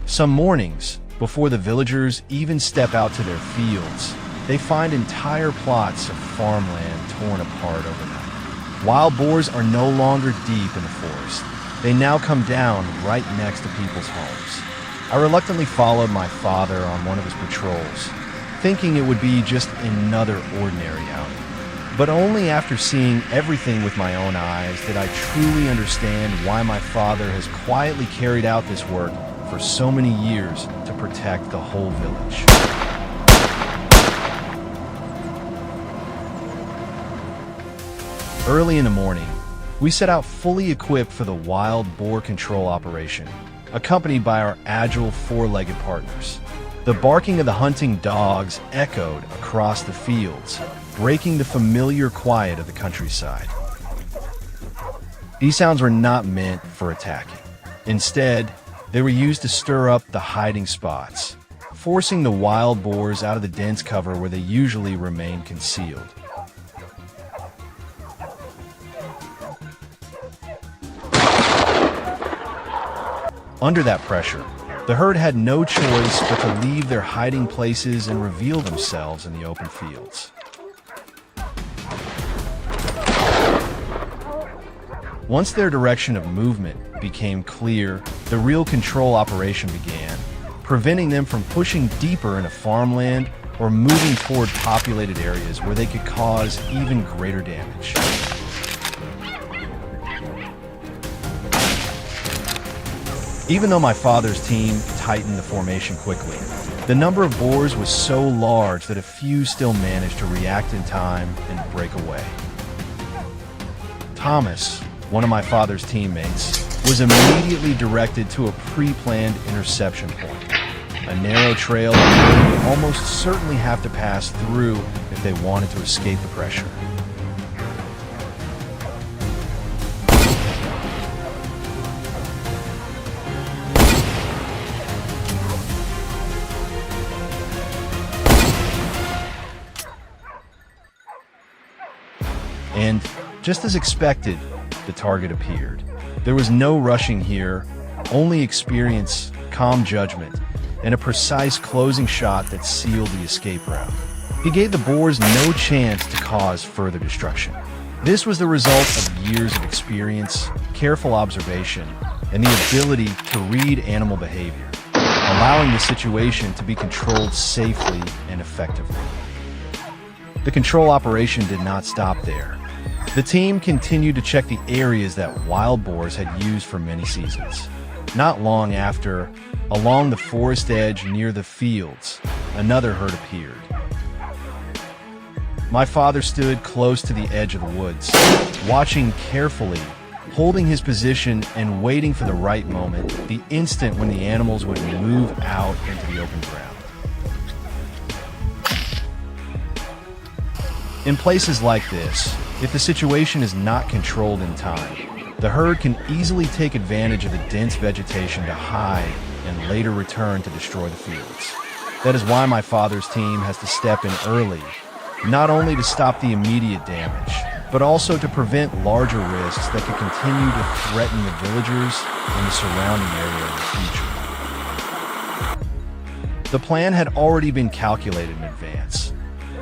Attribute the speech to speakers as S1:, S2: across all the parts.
S1: Some mornings, before the villagers even step out to their fields, they find entire plots of farmland torn apart overnight. Wild boars are no longer deep in the forest. They now come down right next to people's homes. I reluctantly followed my father on one of his patrols, thinking it would be just another ordinary outing. But only after seeing everything with my own eyes did I truly understand why my father has quietly carried out this work for so many years to protect the whole village. Early in the morning, we set out fully equipped for the wild boar control operation, accompanied by our agile four-legged partners. The barking of the hunting dogs echoed across the fields, breaking the familiar quiet of the countryside. These sounds were not meant for attacking. Instead, they were used to stir up the hiding spots, forcing the wild boars out of the dense cover where they usually remain concealed. Under that pressure, the herd had no choice but to leave their hiding places and reveal themselves in the open fields. Once their direction of movement became clear, the real control operation began, preventing them from pushing deeper into farmland or moving toward populated areas where they could cause even greater damage. Even though my father's team tightened the formation quickly, the number of boars was so large that a few still managed to react in time and break away. Thomas, one of my father's teammates, was immediately directed to a pre-planned interception point, a narrow trail that they would almost certainly have to pass through if they wanted to escape the pressure. And, just as expected, the target appeared. There was no rushing here, only experience, calm judgment, and a precise closing shot that sealed the escape route. He gave the boars no chance to cause further destruction. This was the result of years of experience, careful observation, and the ability to read animal behavior, allowing the situation to be controlled safely and effectively. The control operation did not stop there. The team continued to check the areas that wild boars had used for many seasons. Not long after, along the forest edge near the fields, another herd appeared. My father stood close to the edge of the woods, watching carefully, holding his position and waiting for the right moment, the instant when the animals would move out into the open ground. In places like this, if the situation is not controlled in time, the herd can easily take advantage of the dense vegetation to hide and later return to destroy the fields. That is why my father's team has to step in early, not only to stop the immediate damage, but also to prevent larger risks that could continue to threaten the villagers and the surrounding area in the future. The plan had already been calculated in advance.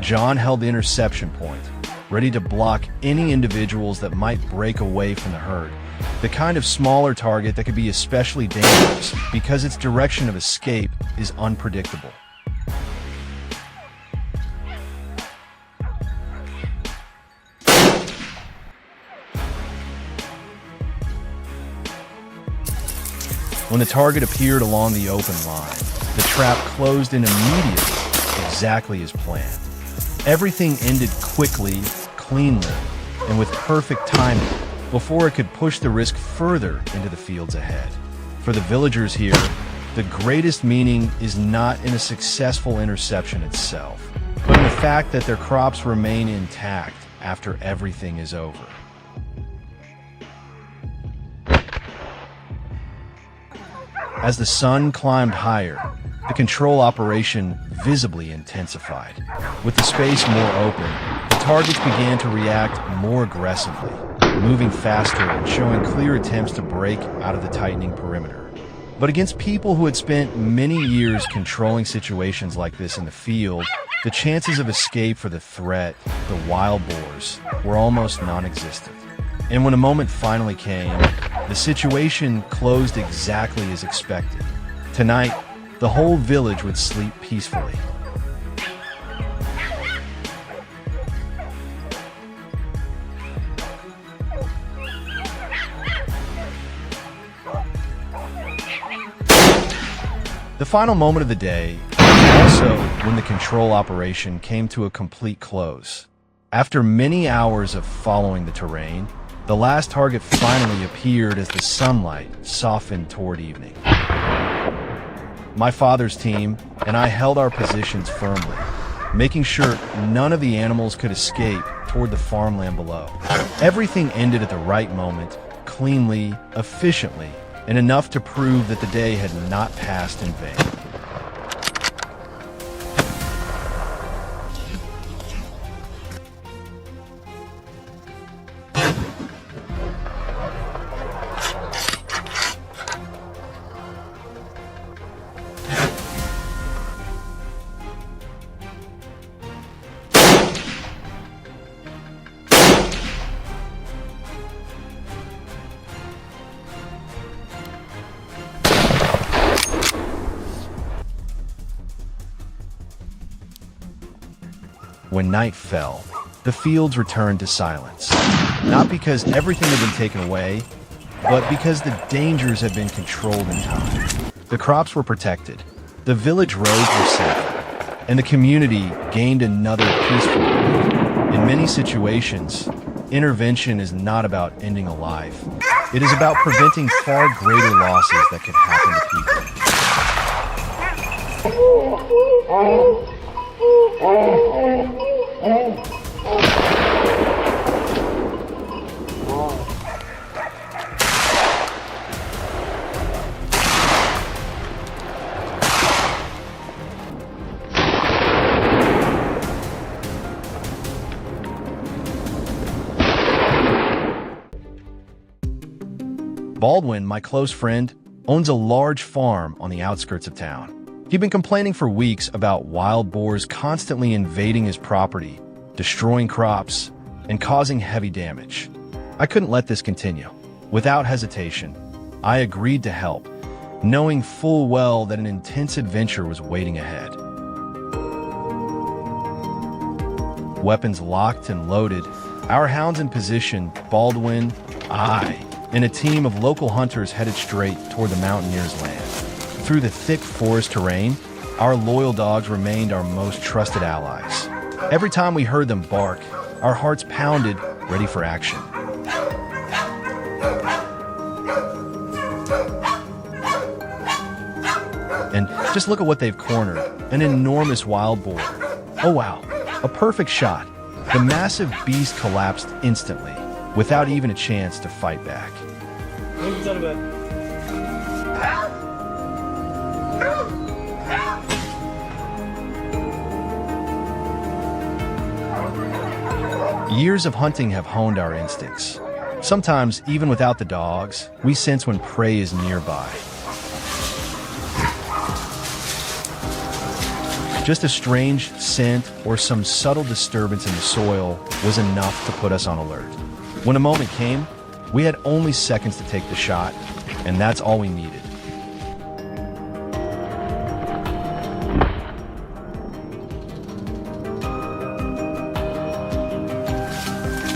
S1: John held the interception point, ready to block any individuals that might break away from the herd, the kind of smaller target that could be especially dangerous because its direction of escape is unpredictable. When the target appeared along the open line, the trap closed in immediately, exactly as planned. Everything ended quickly, cleanly, and with perfect timing before it could push the risk further into the fields ahead. For the villagers here, the greatest meaning is not in a successful interception itself, but in the fact that their crops remain intact after everything is over. As the sun climbed higher, the control operation visibly intensified. With the space more open, the targets began to react more aggressively, moving faster and showing clear attempts to break out of the tightening perimeter. But against people who had spent many years controlling situations like this in the field, the chances of escape for the threat, the wild boars, were almost non-existent. And when a moment finally came, the situation closed exactly as expected. Tonight, the whole village would sleep peacefully. The final moment of the day was also when the control operation came to a complete close. After many hours of following the terrain, the last target finally appeared as the sunlight softened toward evening. My father's team and I held our positions firmly, making sure none of the animals could escape toward the farmland below. Everything ended at the right moment, cleanly, efficiently, and enough to prove that the day had not passed in vain. When night fell, the fields returned to silence. Not because everything had been taken away, but because the dangers had been controlled in time. The crops were protected, the village roads were safe, and the community gained another peaceful life. In many situations, intervention is not about ending a life. It is about preventing far greater losses that could happen to people. Baldwin, my close friend, owns a large farm on the outskirts of town. He'd been complaining for weeks about wild boars constantly invading his property, destroying crops, and causing heavy damage. I couldn't let this continue. Without hesitation, I agreed to help, knowing full well that an intense adventure was waiting ahead. Weapons locked and loaded, our hounds in position, Baldwin, I, and a team of local hunters headed straight toward the mountaineers' land. Through the thick forest terrain, our loyal dogs remained our most trusted allies. Every time we heard them bark, our hearts pounded, ready for action. And just look at what they've cornered, an enormous wild boar. Oh wow, a perfect shot. The massive beast collapsed instantly, without even a chance to fight back. Years of hunting have honed our instincts. Sometimes, even without the dogs, we sense when prey is nearby. Just a strange scent or some subtle disturbance in the soil was enough to put us on alert. When a moment came, we had only seconds to take the shot, and that's all we needed.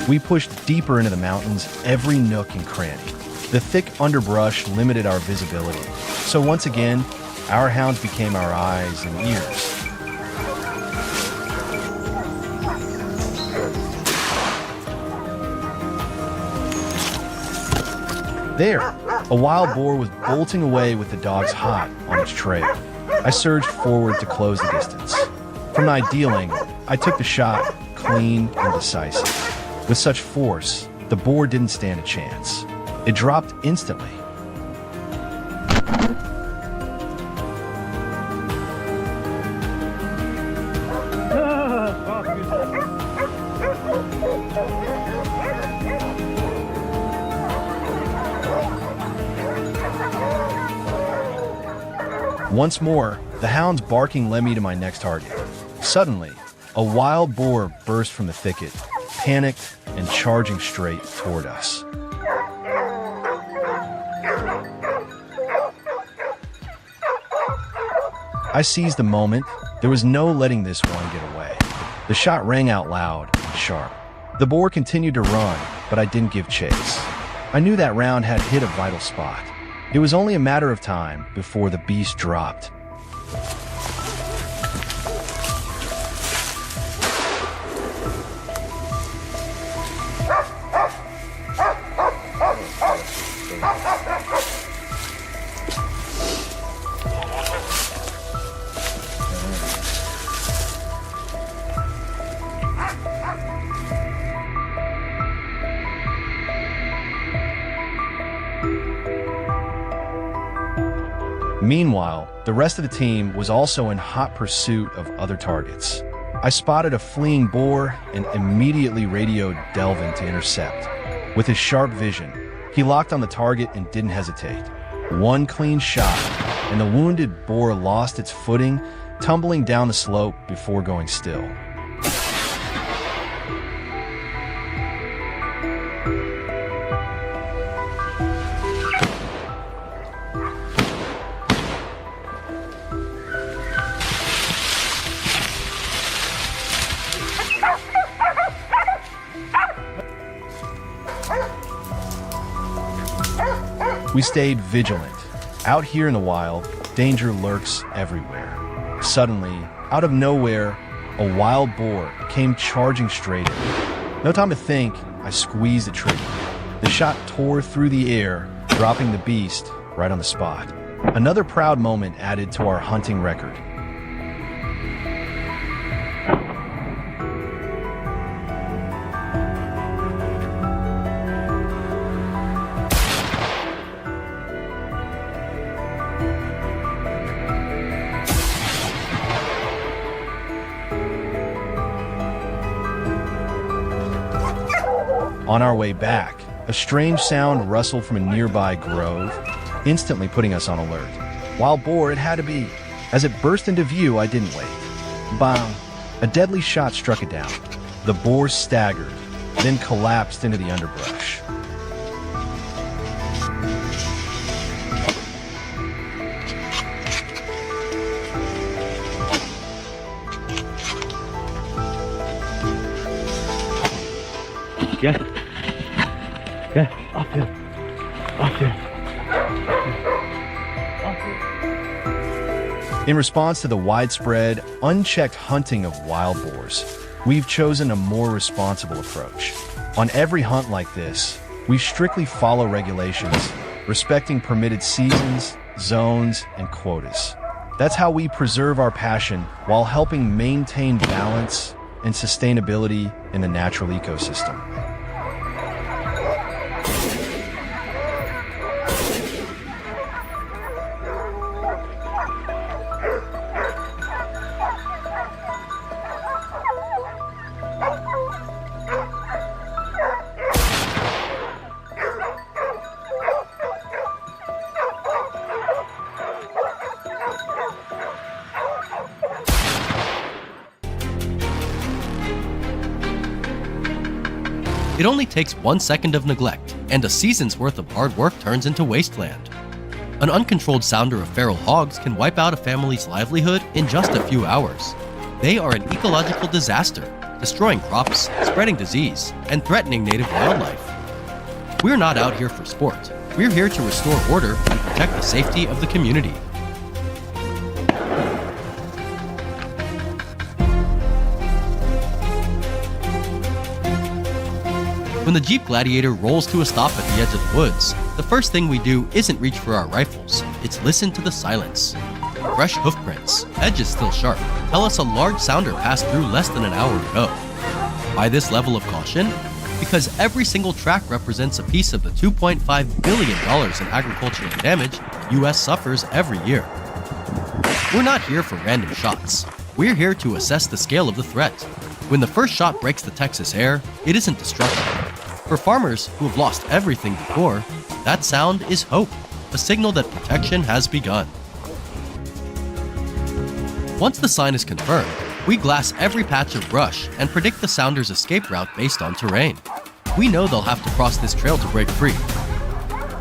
S1: We pushed deeper into the mountains, every nook and cranny. The thick underbrush limited our visibility, so once again, our hounds became our eyes and ears. There, a wild boar was bolting away with the dogs hot on its trail. I surged forward to close the distance. From my dealing, I took the shot, clean and decisive. With such force, the boar didn't stand a chance. It dropped instantly. Once more, the hound's barking led me to my next target. Suddenly, a wild boar burst from the thicket, panicked and charging straight toward us. I seized the moment. There was no letting this one get away. The shot rang out loud and sharp. The boar continued to run, but I didn't give chase. I knew that round had hit a vital spot. It was only a matter of time before the beast dropped. Meanwhile, the rest of the team was also in hot pursuit of other targets. I spotted a fleeing boar and immediately radioed Delvin to intercept. With his sharp vision, he locked on the target and didn't hesitate. One clean shot, and the wounded boar lost its footing, tumbling down the slope before going still. We stayed vigilant. Out here in the wild, danger lurks everywhere. Suddenly, out of nowhere, a wild boar came charging straight in. No time to think, I squeezed the trigger. The shot tore through the air, dropping the beast right on the spot. Another proud moment added to our hunting record. On our way back, a strange sound rustled from a nearby grove, instantly putting us on alert. Wild boar it had to be. As it burst into view, I didn't wait. Bang! A deadly shot struck it down. The boar staggered, then collapsed into the underbrush.
S2: Get up here. Up here.
S1: In response to the widespread, unchecked hunting of wild boars, we've chosen a more responsible approach. On every hunt like this, we strictly follow regulations, respecting permitted seasons, zones, and quotas. That's how we preserve our passion while helping maintain balance and sustainability in the natural ecosystem.
S3: It only takes 1 second of neglect, and a season's worth of hard work turns into wasteland. An uncontrolled sounder of feral hogs can wipe out a family's livelihood in just a few hours. They are an ecological disaster, destroying crops, spreading disease, and threatening native wildlife. We're not out here for sport. We're here to restore order and protect the safety of the community. When the Jeep Gladiator rolls to a stop at the edge of the woods, the first thing we do isn't reach for our rifles, it's listen to the silence. Fresh hoofprints, edges still sharp, tell us a large sounder passed through less than an hour ago. Why this level of caution? Because every single track represents a piece of the $2.5 billion in agricultural damage US suffers every year. We're not here for random shots. We're here to assess the scale of the threat. When the first shot breaks the Texas air, it isn't destructive. For farmers who have lost everything before, that sound is hope, a signal that protection has begun. Once the sign is confirmed, we glass every patch of brush and predict the sounder's escape route based on terrain. We know they'll have to cross this trail to break free.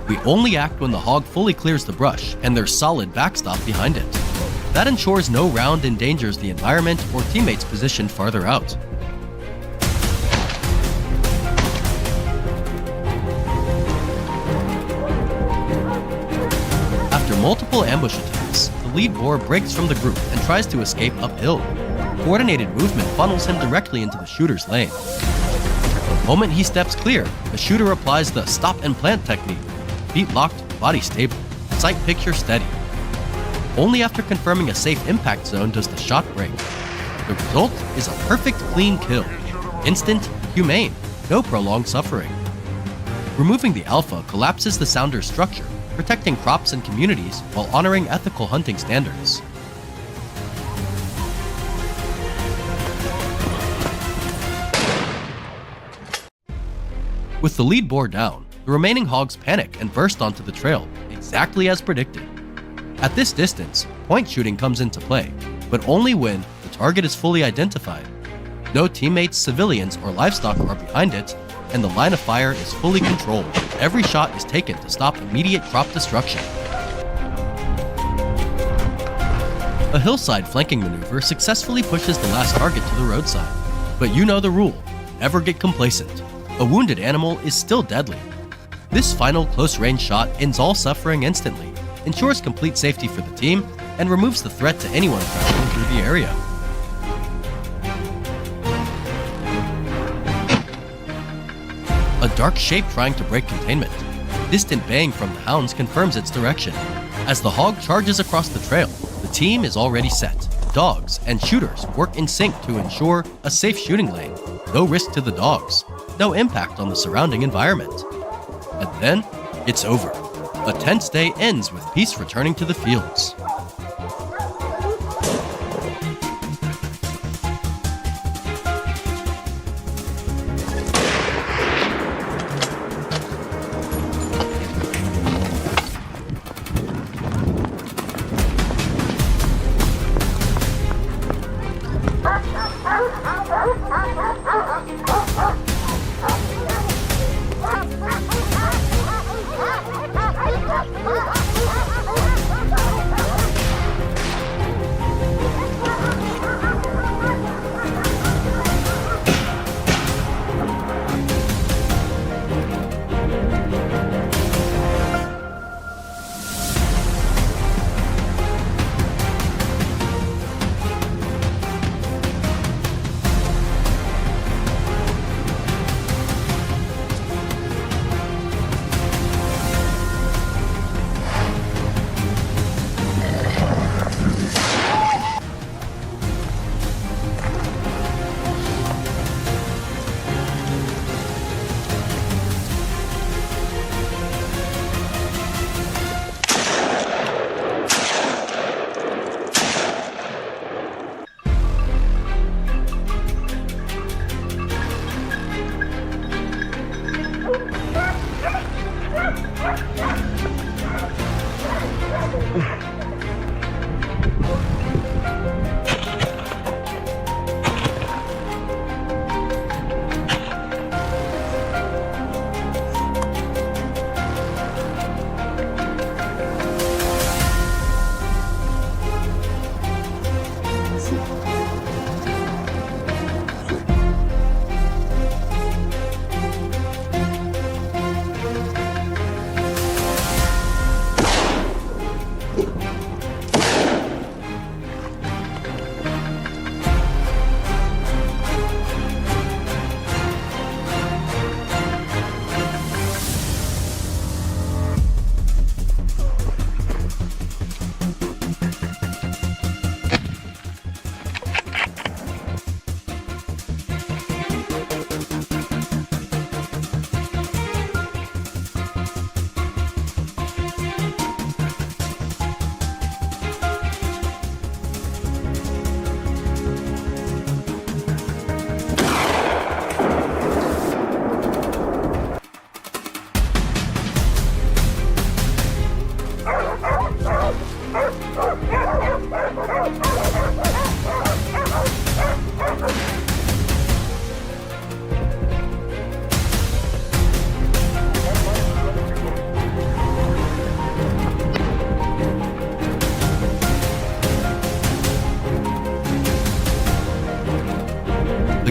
S3: We only act when the hog fully clears the brush and there's solid backstop behind it. That ensures no round endangers the environment or teammates positioned farther out. After multiple ambush attempts, the lead boar breaks from the group and tries to escape uphill. Coordinated movement funnels him directly into the shooter's lane. The moment he steps clear, the shooter applies the stop and plant technique. Feet locked, body stable, sight picture steady. Only after confirming a safe impact zone does the shot break. The result is a perfect clean kill. Instant, humane, no prolonged suffering. Removing the alpha collapses the sounder's structure, protecting crops and communities while honoring ethical hunting standards. With the lead boar down, the remaining hogs panic and burst onto the trail, exactly as predicted. At this distance, point shooting comes into play, but only when the target is fully identified. No teammates, civilians, or livestock are behind it, and the line of fire is fully controlled. Every shot is taken to stop immediate crop destruction. A hillside flanking maneuver successfully pushes the last target to the roadside. But you know the rule, never get complacent. A wounded animal is still deadly. This final close-range shot ends all suffering instantly, ensures complete safety for the team, and removes the threat to anyone traveling through the area. A dark shape trying to break containment. Distant baying from the hounds confirms its direction. As the hog charges across the trail, the team is already set. Dogs and shooters work in sync to ensure a safe shooting lane. No risk to the dogs, no impact on the surrounding environment. And then, it's over. A tense day ends with peace returning to the fields.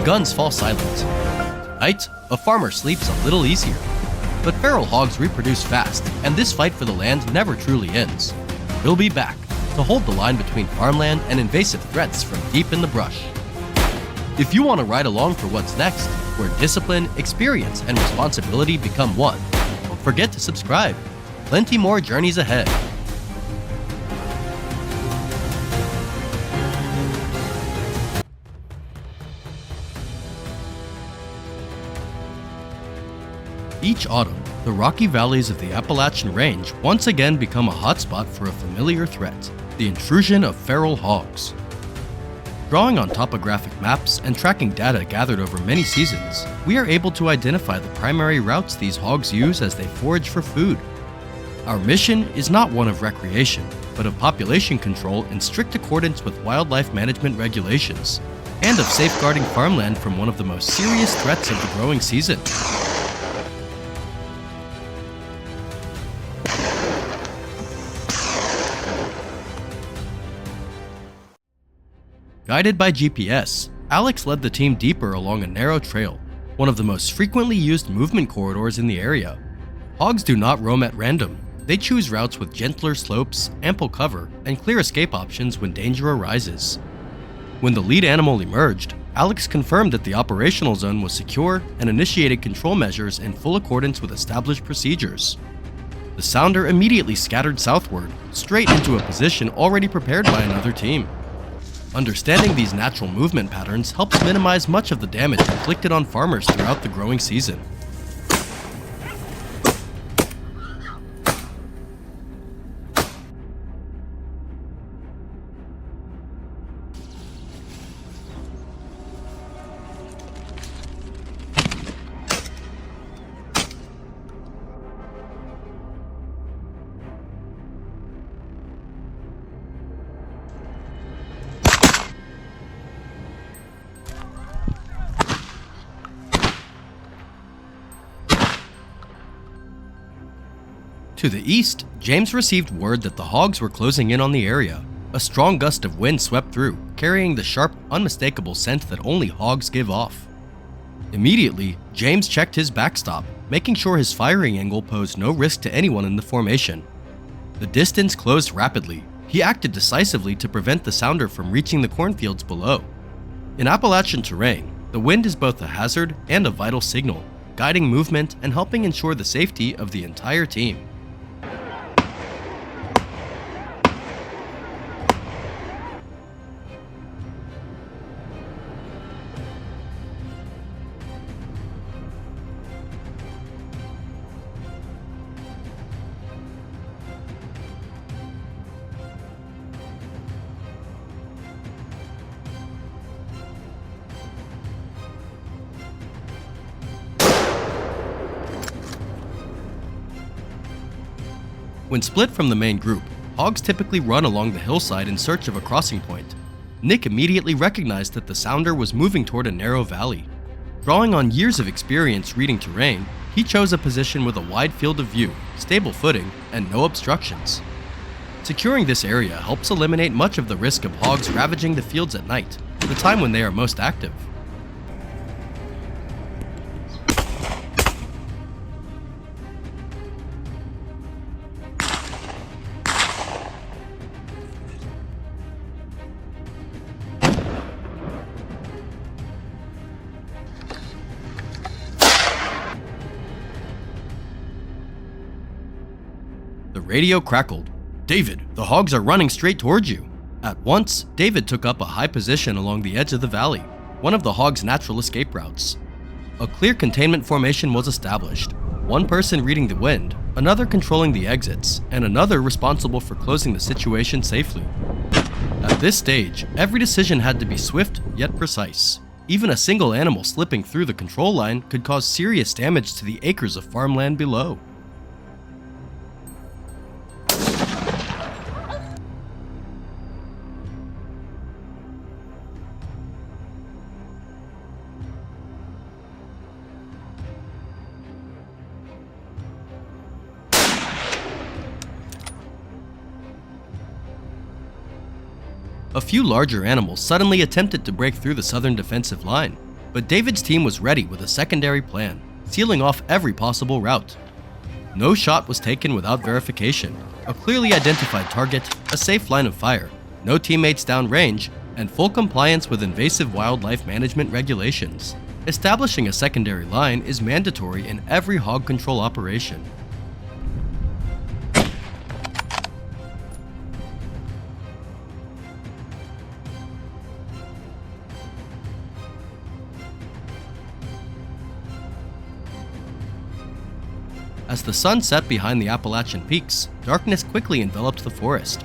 S3: guns fall silent. Tonight, a farmer sleeps a little easier. But feral hogs reproduce fast, and this fight for the land never truly ends. We'll be back to hold the line between farmland and invasive threats from deep in the brush. If you want to ride along for what's next, where discipline, experience, and responsibility become one, don't forget to subscribe. Plenty more journeys ahead. Each autumn, the rocky valleys of the Appalachian Range once again become a hotspot for a familiar threat, the intrusion of feral hogs. Drawing on topographic maps and tracking data gathered over many seasons, we are able to identify the primary routes these hogs use as they forage for food. Our mission is not one of recreation, but of population control in strict accordance with wildlife management regulations, and of safeguarding farmland from one of the most serious threats of the growing season. Guided by GPS, Alex led the team deeper along a narrow trail, one of the most frequently used movement corridors in the area. Hogs do not roam at random. They choose routes with gentler slopes, ample cover, and clear escape options when danger arises. When the lead animal emerged, Alex confirmed that the operational zone was secure and initiated control measures in full accordance with established procedures. The sounder immediately scattered southward, straight into a position already prepared by another team. Understanding these natural movement patterns helps minimize much of the damage inflicted on farmers throughout the growing season. To the east, James received word that the hogs were closing in on the area. A strong gust of wind swept through, carrying the sharp, unmistakable scent that only hogs give off. Immediately, James checked his backstop, making sure his firing angle posed no risk to anyone in the formation. The distance closed rapidly. He acted decisively to prevent the sounder from reaching the cornfields below. In Appalachian terrain, the wind is both a hazard and a vital signal, guiding movement and helping ensure the safety of the entire team. When split from the main group, hogs typically run along the hillside in search of a crossing point. Nick immediately recognized that the sounder was moving toward a narrow valley. Drawing on years of experience reading terrain, he chose a position with a wide field of view, stable footing, and no obstructions. Securing this area helps eliminate much of the risk of hogs ravaging the fields at night, the time when they are most active. The radio crackled. "David, the hogs are running straight towards you." At once, David took up a high position along the edge of the valley, one of the hogs' natural escape routes. A clear containment formation was established, one person reading the wind, another controlling the exits, and another responsible for closing the situation safely. At this stage, every decision had to be swift yet precise. Even a single animal slipping through the control line could cause serious damage to the acres of farmland below. A few larger animals suddenly attempted to break through the southern defensive line, But David's team was ready with a secondary plan, sealing off every possible route. No shot was taken without verification, a clearly identified target, a safe line of fire, no teammates downrange, and full compliance with invasive wildlife management regulations. Establishing a secondary line is mandatory in every hog control operation. As the sun set behind the Appalachian peaks, darkness quickly enveloped the forest.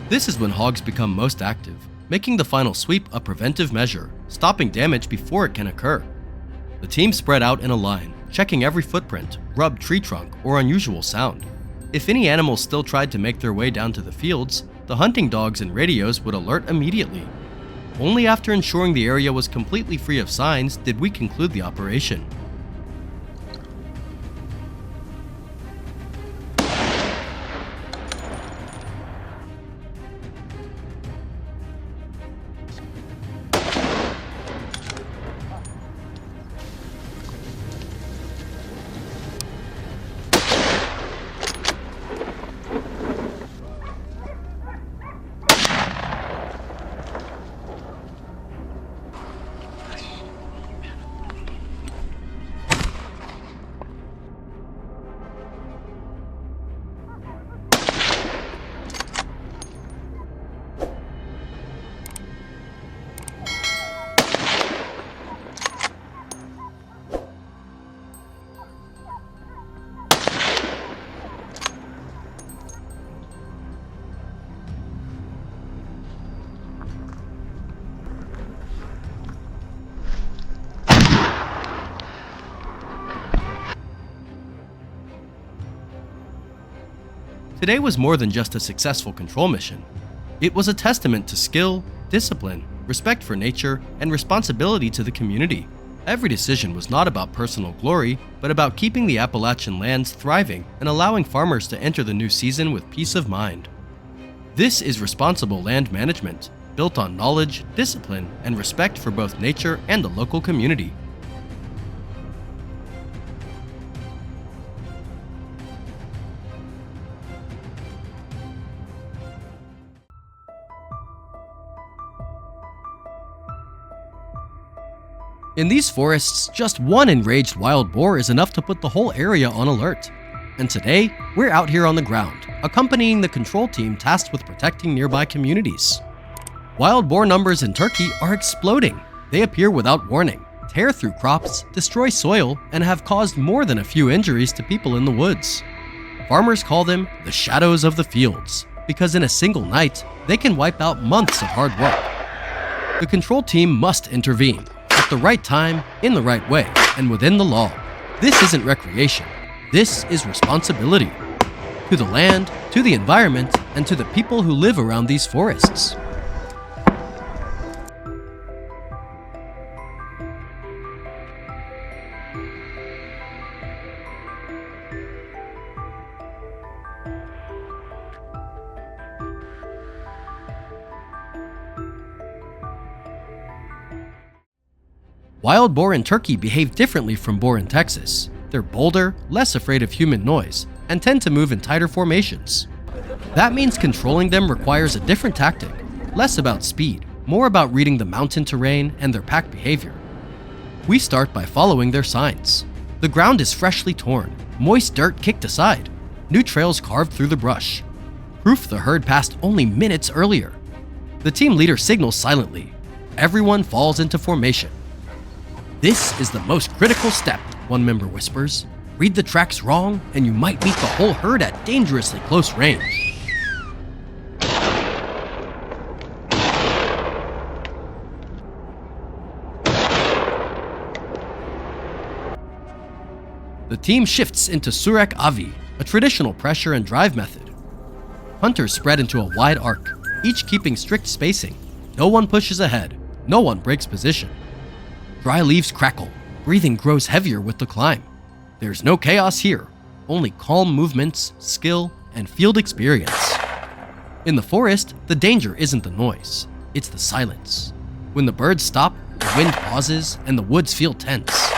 S3: This is when hogs become most active, making the final sweep a preventive measure, stopping damage before it can occur. The team spread out in a line, checking every footprint, rubbed tree trunk, or unusual sound. If any animals still tried to make their way down to the fields, the hunting dogs and radios would alert immediately. Only after ensuring the area was completely free of signs did we conclude the operation. Today was more than just a successful control mission. It was a testament to skill, discipline, respect for nature, and responsibility to the community. Every decision was not about personal glory, but about keeping the Appalachian lands thriving and allowing farmers to enter the new season with peace of mind. This is responsible land management, built on knowledge, discipline, and respect for both nature and the local community. In these forests, just one enraged wild boar is enough to put the whole area on alert. And today, we're out here on the ground, accompanying the control team tasked with protecting nearby communities. Wild boar numbers in Turkey are exploding. They appear without warning, tear through crops, destroy soil, and have caused more than a few injuries to people in the woods. Farmers call them the shadows of the fields, because in a single night, they can wipe out months of hard work. The control team must intervene, at the right time, in the right way, and within the law. This isn't recreation. This is responsibility. To the land, to the environment, and to the people who live around these forests. Wild boar in Turkey behave differently from boar in Texas. They're bolder, less afraid of human noise, and tend to move in tighter formations. That means controlling them requires a different tactic, less about speed, more about reading the mountain terrain and their pack behavior. We start by following their signs. The ground is freshly torn, moist dirt kicked aside, new trails carved through the brush. Proof the herd passed only minutes earlier. The team leader signals silently. Everyone falls into formation. This is the most critical step, one member whispers. Read the tracks wrong, and you might meet the whole herd at dangerously close range. The team shifts into Surek Avi, a traditional pressure and drive method. Hunters spread into a wide arc, each keeping strict spacing. No one pushes ahead, no one breaks position. Dry leaves crackle, breathing grows heavier with the climb. There's no chaos here, only calm movements, skill, and field experience. In the forest, the danger isn't the noise, it's the silence. When the birds stop, the wind pauses, and the woods feel tense.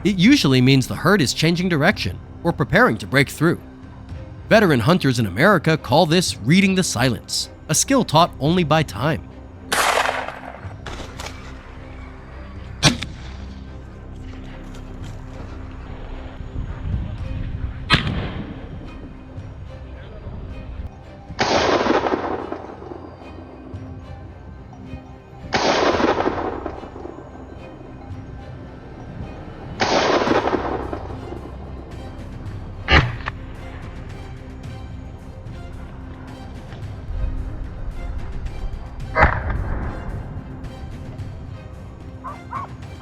S3: It usually means the herd is changing direction or preparing to break through. Veteran hunters in America call this reading the silence, a skill taught only by time.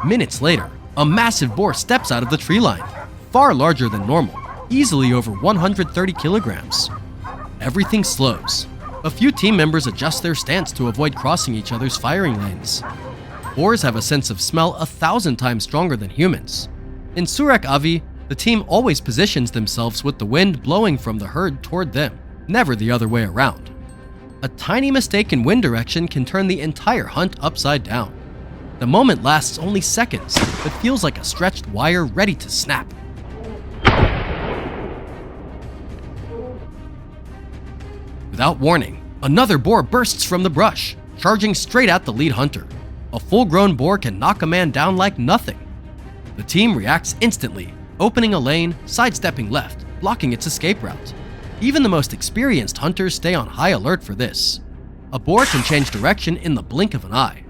S3: Minutes later, a massive boar steps out of the tree line, far larger than normal, easily over 130 kilograms. Everything slows. A few team members adjust their stance to avoid crossing each other's firing lanes. Boars have a sense of smell 1,000 times stronger than humans. In Surek Avi, the team always positions themselves with the wind blowing from the herd toward them, never the other way around. A tiny mistake in wind direction can turn the entire hunt upside down. The moment lasts only seconds, but feels like a stretched wire ready to snap. Without warning, another boar bursts from the brush, charging straight at the lead hunter. A full-grown boar can knock a man down like nothing. The team reacts instantly, opening a lane, sidestepping left, blocking its escape route. Even the most experienced hunters stay on high alert for this. A boar can change direction in the blink of an eye.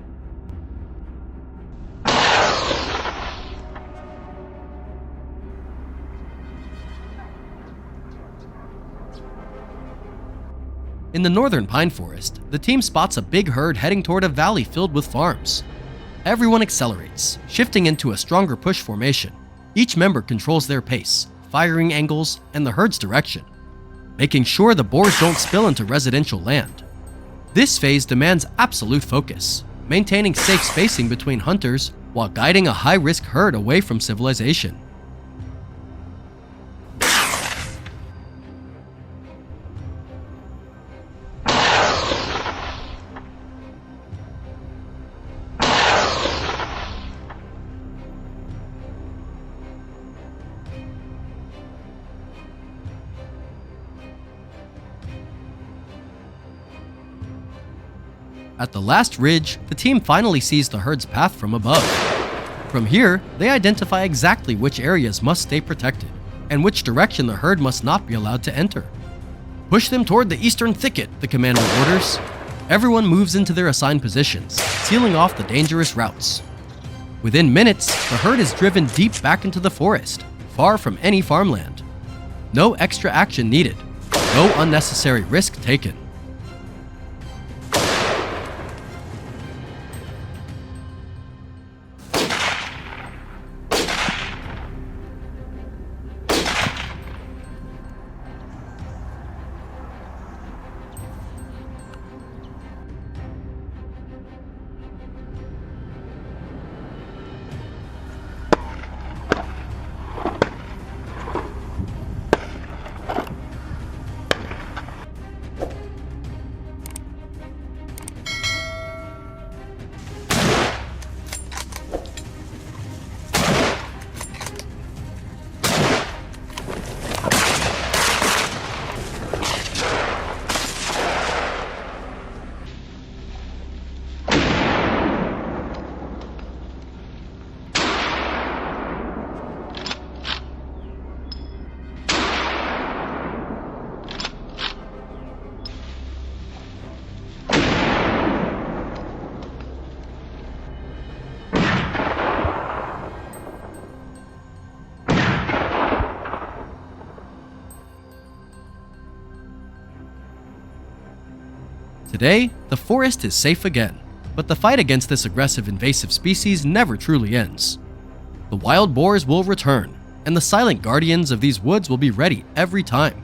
S3: In the northern pine forest, the team spots a big herd heading toward a valley filled with farms. Everyone accelerates, shifting into a stronger push formation. Each member controls their pace, firing angles, and the herd's direction, making sure the boars don't spill into residential land. This phase demands absolute focus, maintaining safe spacing between hunters while guiding a high-risk herd away from civilization. At the last ridge, the team finally sees the herd's path from above. From here, they identify exactly which areas must stay protected, and which direction the herd must not be allowed to enter. Push them toward the eastern thicket, the commander orders. Everyone moves into their assigned positions, sealing off the dangerous routes. Within minutes, the herd is driven deep back into the forest, far from any farmland. No extra action needed, no unnecessary risk taken. Today, the forest is safe again, but the fight against this aggressive invasive species never truly ends. The wild boars will return, and the silent guardians of these woods will be ready every time.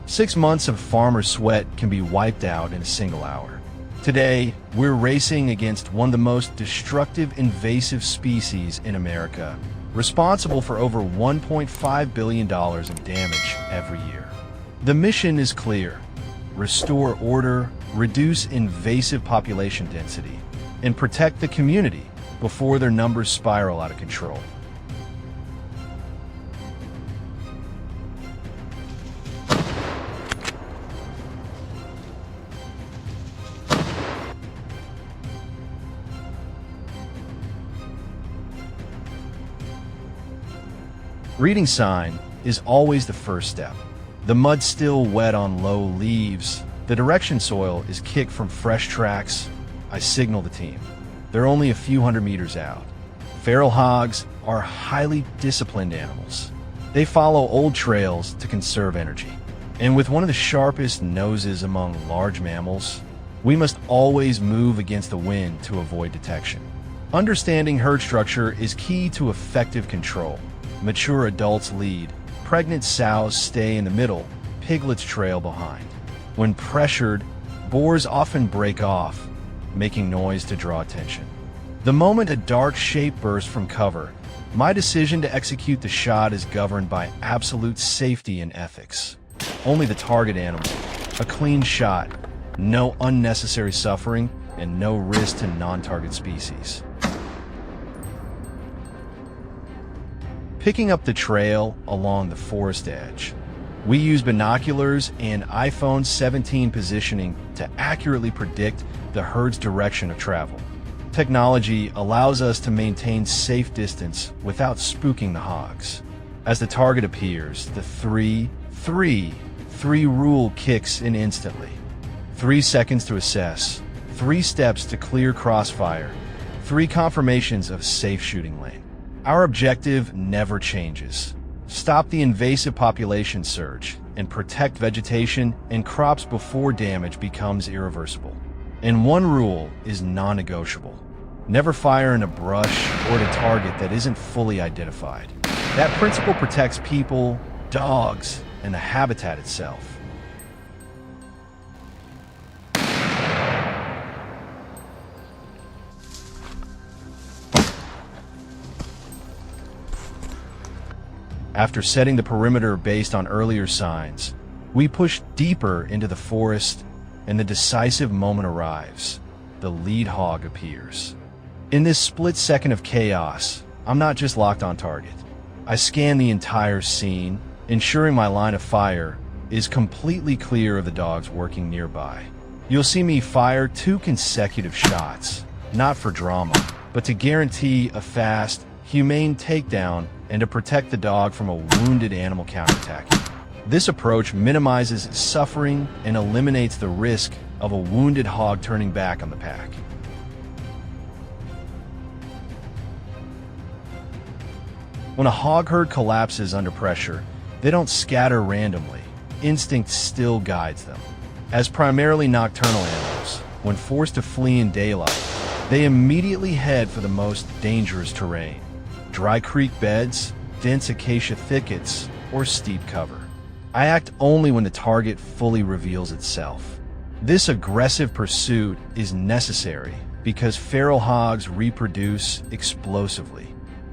S1: "6 months of farmer sweat can be wiped out in a single hour. Today, we're racing against one of the most destructive invasive species in America, responsible for over $1.5 billion of damage every year. The mission is clear: restore order, reduce invasive population density, and protect the community before their numbers spiral out of control. Reading sign is always the first step. The mud's still wet on low leaves. The direction soil is kicked from fresh tracks. I signal the team. They're only a few hundred meters out. Feral hogs are highly disciplined animals. They follow old trails to conserve energy. And with one of the sharpest noses among large mammals, we must always move against the wind to avoid detection. Understanding herd structure is key to effective control. Mature adults lead, pregnant sows stay in the middle, piglets trail behind. When pressured, boars often break off, making noise to draw attention. The moment a dark shape bursts from cover, my decision to execute the shot is governed by absolute safety and ethics. Only the target animal, a clean shot, no unnecessary suffering, and no risk to non-target species. Picking up the trail along the forest edge, we use binoculars and iPhone 17 positioning to accurately predict the herd's direction of travel. Technology allows us to maintain safe distance without spooking the hogs. As the target appears, the 3-3-3 rule kicks in instantly. 3 seconds to assess, 3 steps to clear crossfire, 3 confirmations of safe shooting lane. Our objective never changes: stop the invasive population surge and protect vegetation and crops before damage becomes irreversible. And one rule is non-negotiable: never fire in a brush or at a target that isn't fully identified. That principle protects people, dogs, and the habitat itself. After setting the perimeter based on earlier signs, we push deeper into the forest, and the decisive moment arrives. The lead hog appears. In this split second of chaos, I'm not just locked on target. I scan the entire scene, ensuring my line of fire is completely clear of the dogs working nearby. You'll see me fire 2 consecutive shots, not for drama, but to guarantee a fast, humane takedown and to protect the dog from a wounded animal counterattacking. This approach minimizes suffering and eliminates the risk of a wounded hog turning back on the pack. When a hog herd collapses under pressure, they don't scatter randomly. Instinct still guides them. As primarily nocturnal animals, when forced to flee in daylight, they immediately head for the most dangerous terrain: dry creek beds, dense acacia thickets, or steep cover. I act only when the target fully reveals itself. This aggressive pursuit is necessary because feral hogs reproduce explosively.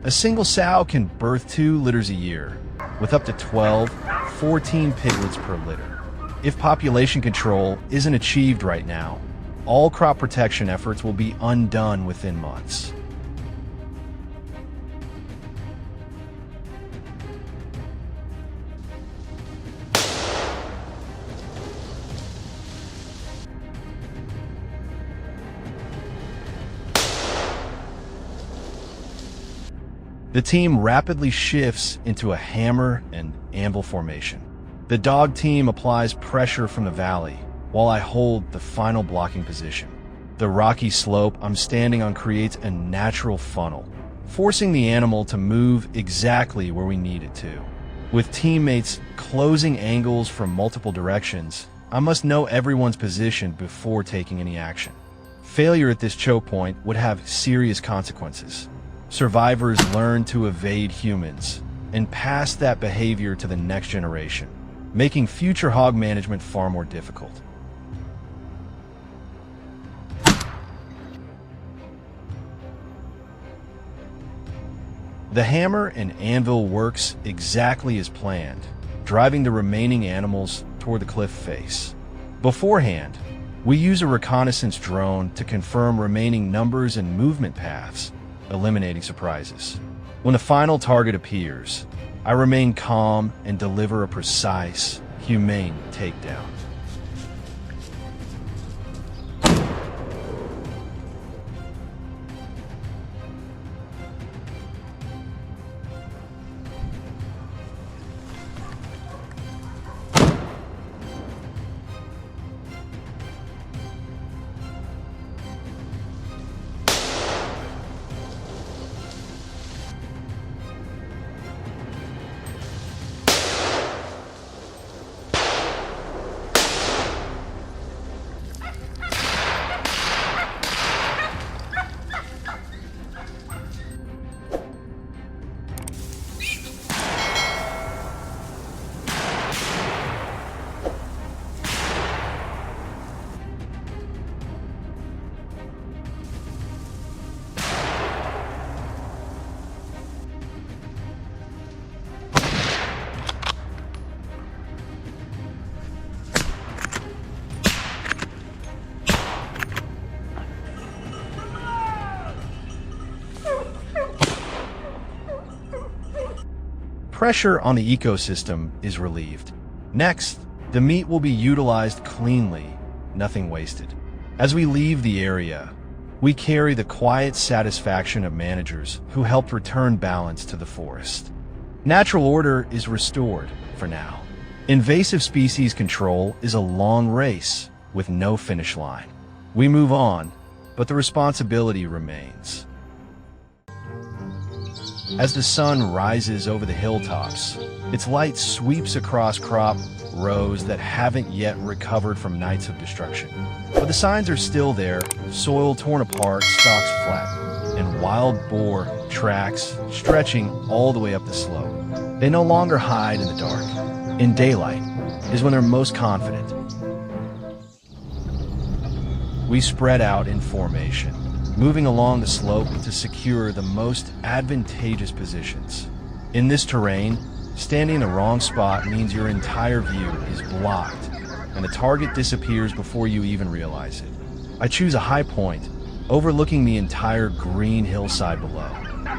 S1: A single sow can birth 2 litters a year, with up to 14 piglets per litter. If population control isn't achieved right now, all crop protection efforts will be undone within months. The team rapidly shifts into a hammer and anvil formation. The dog team applies pressure from the valley, while I hold the final blocking position. The rocky slope I'm standing on creates a natural funnel, forcing the animal to move exactly where we need it to. With teammates closing angles from multiple directions, I must know everyone's position before taking any action. Failure at this choke point would have serious consequences. Survivors learn to evade humans and pass that behavior to the next generation, making future hog management far more difficult. The hammer and anvil works exactly as planned, driving the remaining animals toward the cliff face. Beforehand, we use a reconnaissance drone to confirm remaining numbers and movement paths, eliminating surprises. When the final target appears, I remain calm and deliver a precise, humane takedown. Pressure on the ecosystem is relieved. Next, the meat will be utilized cleanly, nothing wasted. As we leave the area, we carry the quiet satisfaction of managers who helped return balance to the forest. Natural order is restored for now. Invasive species control is a long race with no finish line. We move on, but the responsibility remains. As the sun rises over the hilltops, its light sweeps across crop rows that haven't yet recovered from nights of destruction. But the signs are still there, soil torn apart, stalks flat, and wild boar tracks stretching all the way up the slope. They no longer hide in the dark. In daylight is when they're most confident. We spread out in formation, moving along the slope to secure the most advantageous positions. In this terrain, standing in the wrong spot means your entire view is blocked, and the target disappears before you even realize it. I choose a high point, overlooking the entire green hillside below,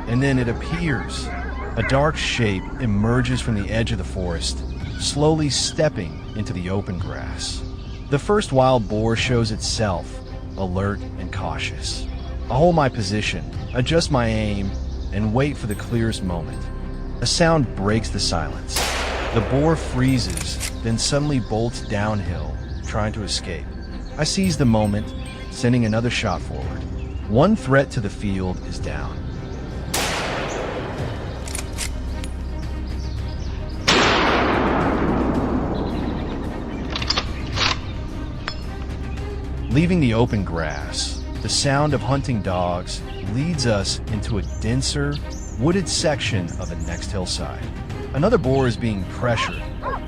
S1: and then it appears. A dark shape emerges from the edge of the forest, slowly stepping into the open grass. The first wild boar shows itself, alert and cautious. I hold my position, adjust my aim, and wait for the clearest moment. A sound breaks the silence. The boar freezes, then suddenly bolts downhill, trying to escape. I seize the moment, sending another shot forward. One threat to the field is down. Leaving the open grass, the sound of hunting dogs leads us into a denser, wooded section of the next hillside. Another boar is being pressured,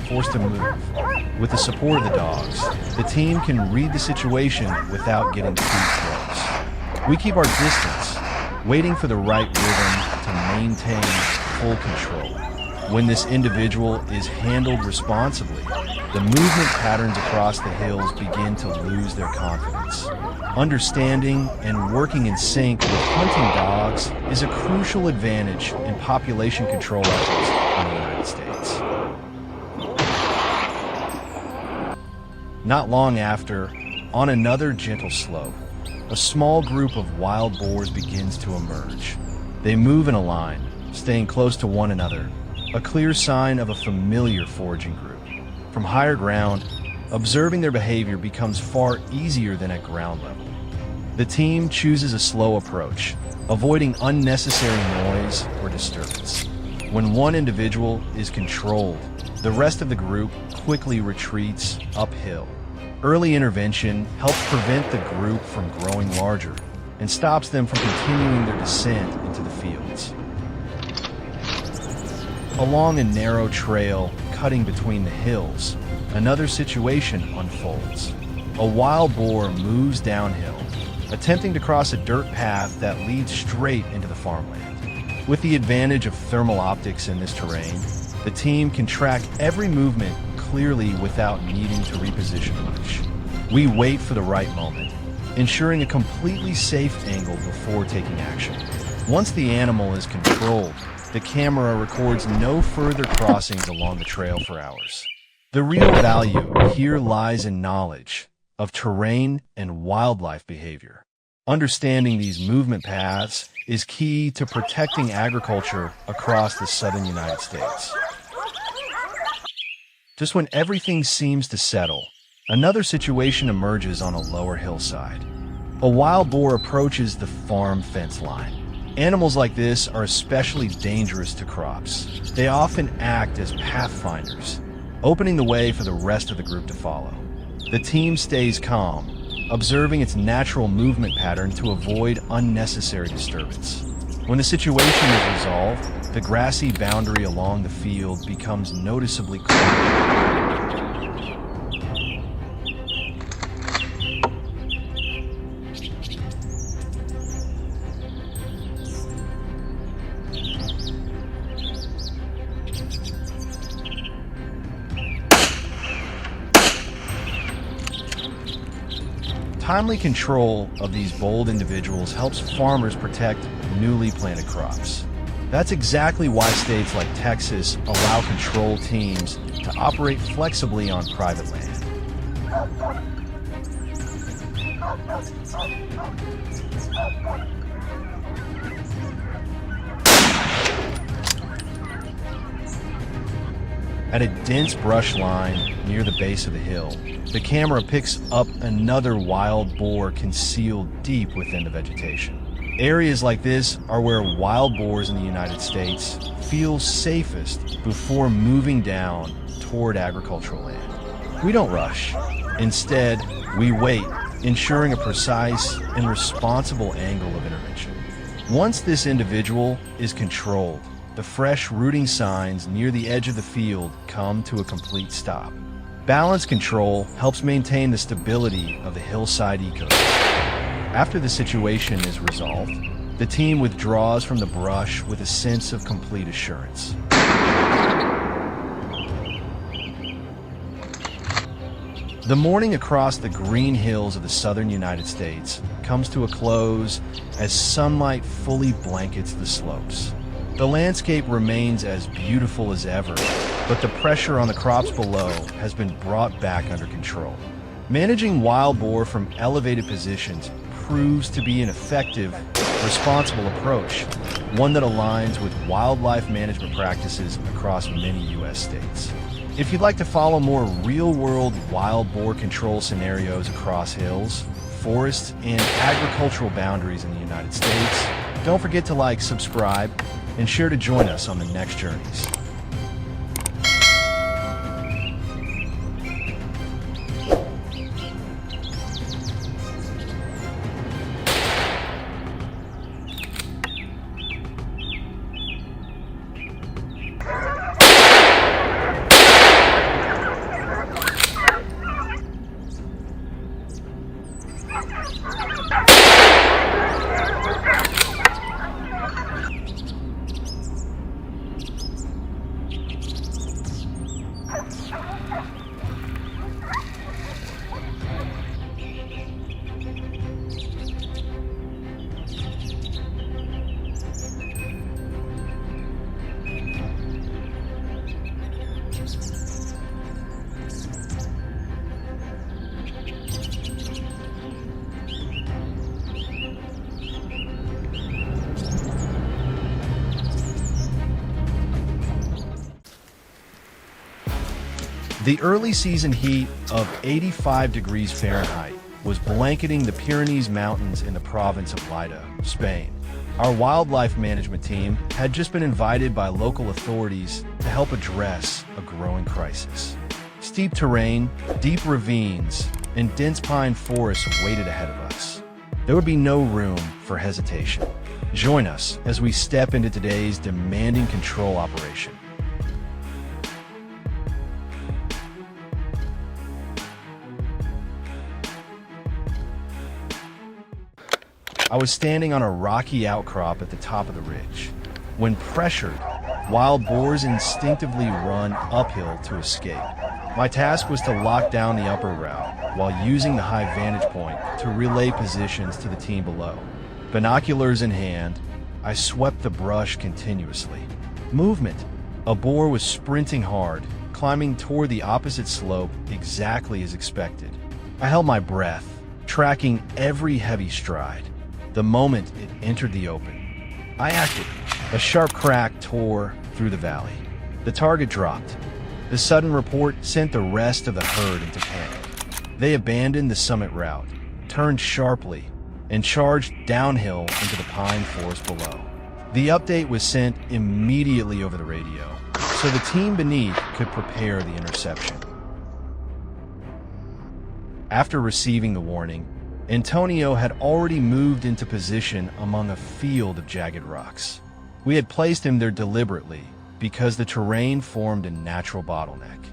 S1: forced to move. With the support of the dogs, the team can read the situation without getting too close. We keep our distance, waiting for the right rhythm to maintain full control. When this individual is handled responsibly, the movement patterns across the hills begin to lose their confidence. Understanding and working in sync with hunting dogs is a crucial advantage in population control efforts in the United States. Not long after, on another gentle slope, a small group of wild boars begins to emerge. They move in a line, staying close to one another, a clear sign of a familiar foraging group. From higher ground, observing their behavior becomes far easier than at ground level. The team chooses a slow approach, avoiding unnecessary noise or disturbance. When one individual is controlled, the rest of the group quickly retreats uphill. Early intervention helps prevent the group from growing larger and stops them from continuing their descent into the fields. Along a narrow trail cutting between the hills, another situation unfolds. A wild boar moves downhill, attempting to cross a dirt path that leads straight into the farmland. With the advantage of thermal optics in this terrain, the team can track every movement clearly without needing to reposition much. We wait for the right moment, ensuring a completely safe angle before taking action. Once the animal is controlled, the camera records no further crossings along the trail for hours. The real value here lies in knowledge of terrain and wildlife behavior. Understanding these movement paths is key to protecting agriculture across the southern United States. Just when everything seems to settle, another situation emerges on a lower hillside. A wild boar approaches the farm fence line. Animals like this are especially dangerous to crops. They often act as pathfinders, opening the way for the rest of the group to follow. The team stays calm, observing its natural movement pattern to avoid unnecessary disturbance. When the situation is resolved, the grassy boundary along the field becomes noticeably clearer. Timely control of these bold individuals helps farmers protect newly planted crops. That's exactly why states like Texas allow control teams to operate flexibly on private land. At a dense brush line near the base of the hill, the camera picks up another wild boar concealed deep within the vegetation. Areas like this are where wild boars in the United States feel safest before moving down toward agricultural land. We don't rush. Instead, we wait, ensuring a precise and responsible angle of intervention. Once this individual is controlled, the fresh rooting signs near the edge of the field come to a complete stop. Balance control helps maintain the stability of the hillside ecosystem. After the situation is resolved, the team withdraws from the brush with a sense of complete assurance. The morning across the green hills of the southern United States comes to a close as sunlight fully blankets the slopes. The landscape remains as beautiful as ever, but the pressure on the crops below has been brought back under control. Managing wild boar from elevated positions proves to be an effective, responsible approach, one that aligns with wildlife management practices across many U.S. states. If you'd like to follow more real-world wild boar control scenarios across hills, forests, and agricultural boundaries in the United States, don't forget to like, subscribe, and share to join us on the next journeys. The early season heat of 85 degrees Fahrenheit was blanketing the Pyrenees Mountains in the province of Lleida, Spain. Our wildlife management team had just been invited by local authorities to help address a growing crisis. Steep terrain, deep ravines, and dense pine forests waited ahead of us. There would be no room for hesitation. Join us as we step into today's demanding control operation. I was standing on a rocky outcrop at the top of the ridge. When pressured, wild boars instinctively run uphill to escape. My task was to lock down the upper route while using the high vantage point to relay positions to the team below. Binoculars in hand, I swept the brush continuously. Movement. A boar was sprinting hard, climbing toward the opposite slope exactly as expected. I held my breath, tracking every heavy stride. The moment it entered the open, I acted. A sharp crack tore through the valley. The target dropped. The sudden report sent the rest of the herd into panic. They abandoned the summit route, turned sharply, and charged downhill into the pine forest below. The update was sent immediately over the radio, so the team beneath could prepare the interception. After receiving the warning, Antonio had already moved into position among a field of jagged rocks. We had placed him there deliberately because the terrain formed a natural bottleneck.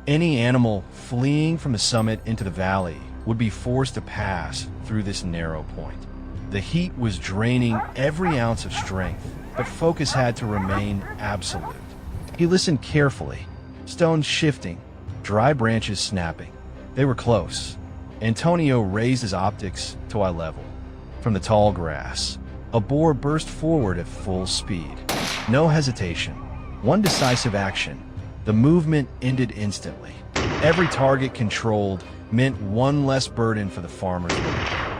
S1: Any animal fleeing from the summit into the valley would be forced to pass through this narrow point. The heat was draining every ounce of strength, but focus had to remain absolute. He listened carefully, stones shifting, dry branches snapping. They were close. Antonio raised his optics to eye level. From the tall grass, a boar burst forward at full speed. No hesitation. One decisive action. The movement ended instantly. Every target controlled meant one less burden for the farmer's labor.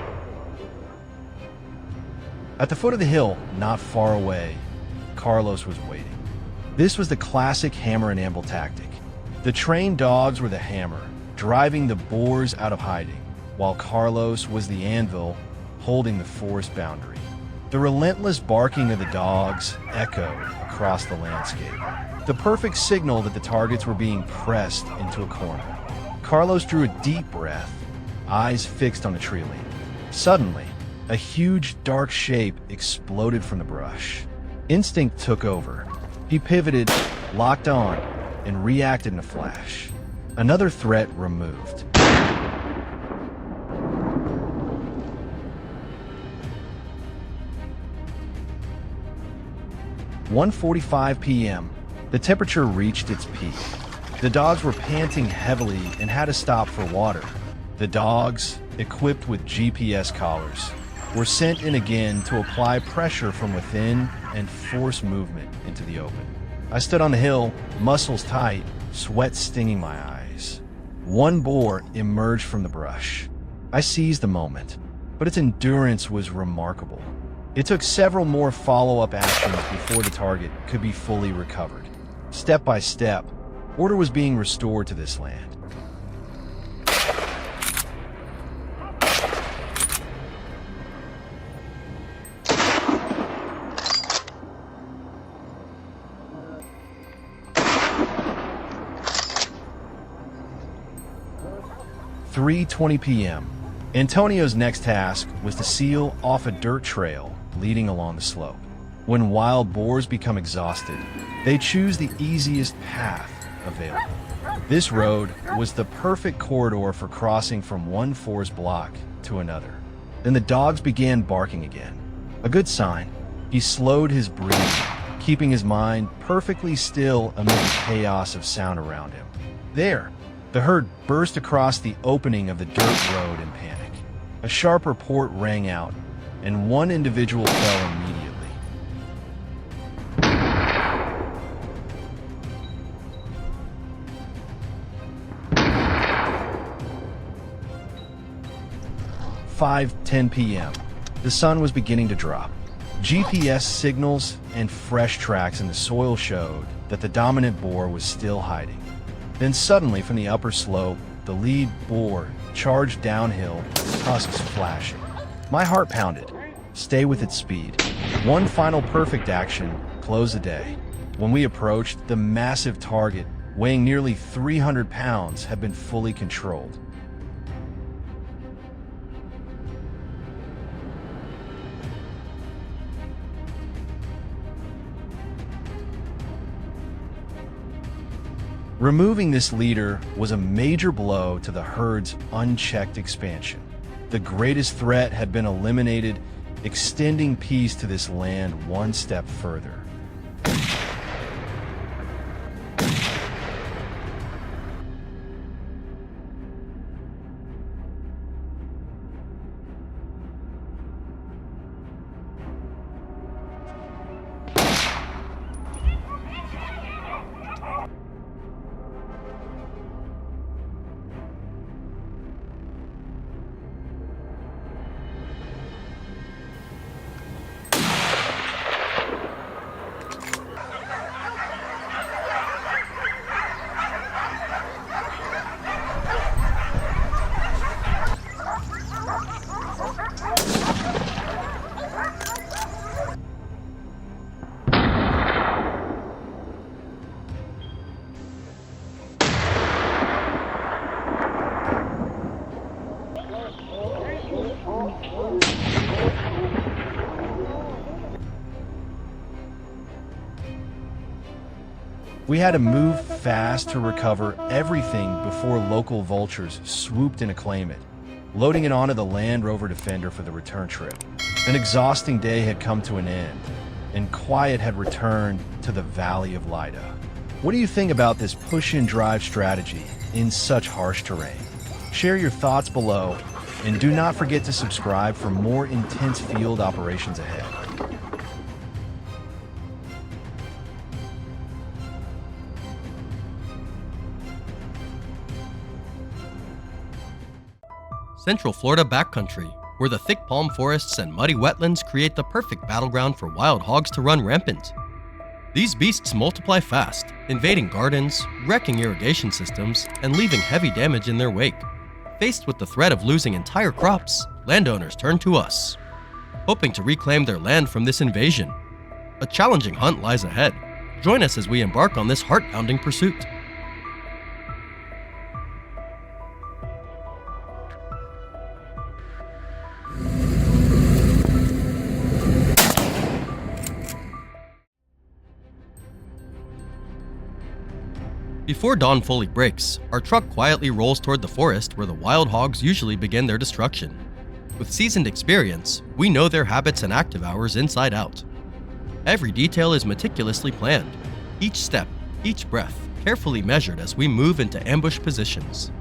S1: At the foot of the hill, not far away, Carlos was waiting. This was the classic hammer and anvil tactic. The trained dogs were the hammer, driving the boars out of hiding, while Carlos was the anvil, holding the forest boundary. The relentless barking of the dogs echoed across the landscape, the perfect signal that the targets were being pressed into a corner. Carlos drew a deep breath, eyes fixed on the tree line. Suddenly, a huge dark shape exploded from the brush. Instinct took over. He pivoted, locked on, and reacted in a flash. Another threat removed. 1:45 p.m., the temperature reached its peak. The dogs were panting heavily and had to stop for water. The dogs, equipped with GPS collars, were sent in again to apply pressure from within and force movement into the open. I stood on the hill, muscles tight, sweat stinging my eyes. One boar emerged from the brush. I seized the moment, but its endurance was remarkable. It took several more follow-up actions before the target could be fully recovered. Step by step, order was being restored to this land. "3:20 p.m. Antonio's next task was to seal off a dirt trail leading along the slope. When wild boars become exhausted, they choose the easiest path available. This road was the perfect corridor for crossing from one forest block to another. Then the dogs began barking again. A good sign. He slowed his breathing, keeping his mind perfectly still amid the chaos of sound around him. There, the herd burst across the opening of the dirt road in panic. A sharp report rang out, and one individual fell immediately. "5:10 p.m. The sun was beginning to drop. GPS signals and fresh tracks in the soil showed that the dominant boar was still hiding. Then suddenly, from the upper slope, the lead boar charged downhill, tusks flashing. My heart pounded. Stay with its speed. One final perfect action closed the day. When we approached, the massive target, weighing nearly 300 pounds, had been fully controlled. Removing this leader was a major blow to the herd's unchecked expansion. The greatest threat had been eliminated, extending peace to this land one step further. We had to move fast to recover everything before local vultures swooped in to claim it, loading it onto the Land Rover Defender for the return trip. An exhausting day had come to an end, and quiet had returned to the Valley of Lida. What do you think about this push-and-drive strategy in such harsh terrain? Share your thoughts below, and do not forget to subscribe for more intense field operations ahead.
S3: Central Florida backcountry, where the thick palm forests and muddy wetlands create the perfect battleground for wild hogs to run rampant. These beasts multiply fast, invading gardens, wrecking irrigation systems, and leaving heavy damage in their wake. Faced with the threat of losing entire crops, landowners turn to us, hoping to reclaim their land from this invasion. A challenging hunt lies ahead. Join us as we embark on this heart-pounding pursuit. Before dawn fully breaks, our truck quietly rolls toward the forest where the wild hogs usually begin their destruction. With seasoned experience, we know their habits and active hours inside out. Every detail is meticulously planned, each step, each breath, carefully measured as we move into ambush positions.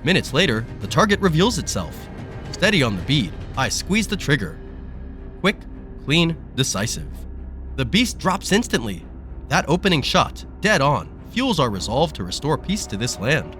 S3: Minutes later, the target reveals itself. Steady on the bead, I squeeze the trigger. Quick, clean, decisive. The beast drops instantly. That opening shot, dead on, fuels our resolve to restore peace to this land.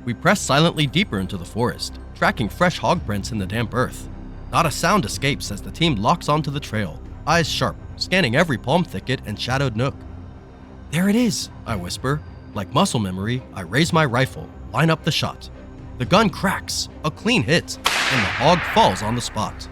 S3: We press silently deeper into the forest, tracking fresh hog prints in the damp earth. Not a sound escapes as the team locks onto the trail, eyes sharp, scanning every palm thicket and shadowed nook. There it is, I whisper. Like muscle memory, I raise my rifle, line up the shot. The gun cracks, a clean hit, and the hog falls on the spot.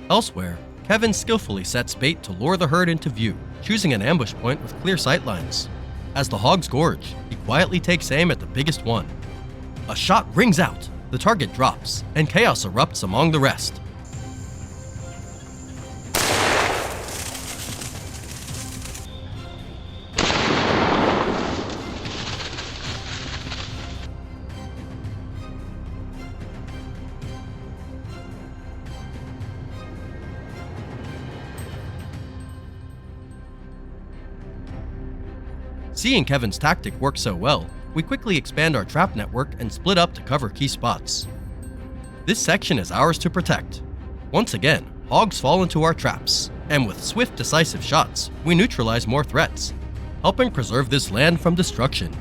S3: Elsewhere, Kevin skillfully sets bait to lure the herd into view, choosing an ambush point with clear sightlines. As the hogs gorge, he quietly takes aim at the biggest one. A shot rings out, the target drops, and chaos erupts among the rest. Seeing Kevin's tactic work so well, we quickly expand our trap network and split up to cover key spots. This section is ours to protect. Once again, hogs fall into our traps, and with swift, decisive shots, we neutralize more threats, helping preserve this land from destruction.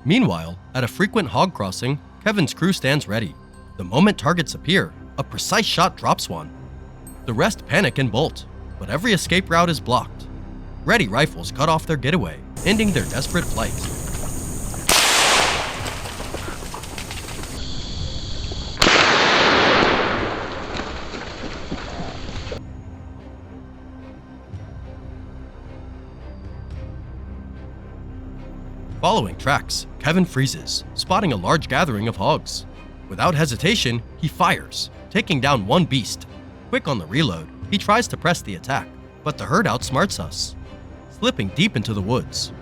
S3: Meanwhile, at a frequent hog crossing, Kevin's crew stands ready. The moment targets appear, a precise shot drops one. The rest panic and bolt, but every escape route is blocked. Ready rifles cut off their getaway, ending their desperate flight. Following tracks, Kevin freezes, spotting a large gathering of hogs. Without hesitation, he fires, taking down one beast. Quick on the reload, he tries to press the attack, but the herd outsmarts us, slipping deep into the woods.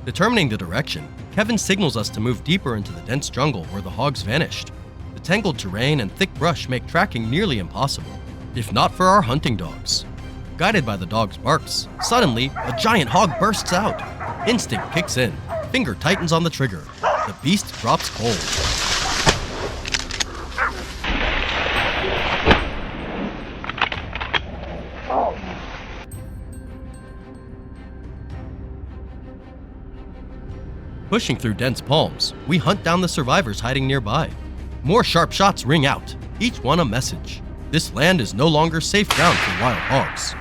S3: Determining the direction, Kevin signals us to move deeper into the dense jungle where the hogs vanished. The tangled terrain and thick brush make tracking nearly impossible, if not for our hunting dogs. Guided by the dog's barks, suddenly, a giant hog bursts out. Instinct kicks in, finger tightens on the trigger. The beast drops cold. Pushing through dense palms, we hunt down the survivors hiding nearby. More sharp shots ring out, each one a message. This land is no longer safe ground for wild hogs.